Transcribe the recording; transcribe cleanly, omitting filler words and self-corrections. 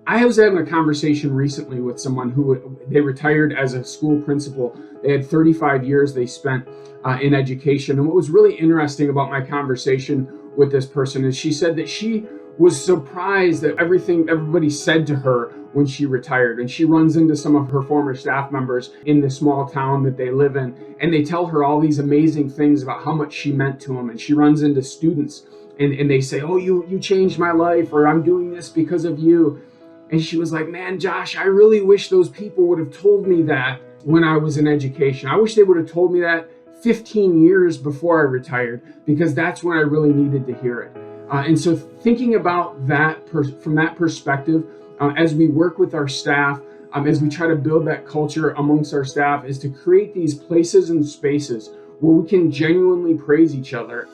I was having a conversation recently with someone who they retired as a school principal. They had 35 years they spent in education. And what was really interesting about my conversation with this person is she said that she was surprised at everything everybody said to her when she retired. And she runs into some of her former staff members in the small town that they live in, and they tell her all these amazing things about how much she meant to them. And she runs into students and they say, "Oh, you changed my life," or "I'm doing this because of you." And she was like, "Man, Josh, I really wish those people would have told me that when I was in education. I wish they would have told me that 15 years before I retired, because that's when I really needed to hear it." And so thinking about that from that perspective, as we work with our staff, as we try to build that culture amongst our staff, is to create these places and spaces where we can genuinely praise each other.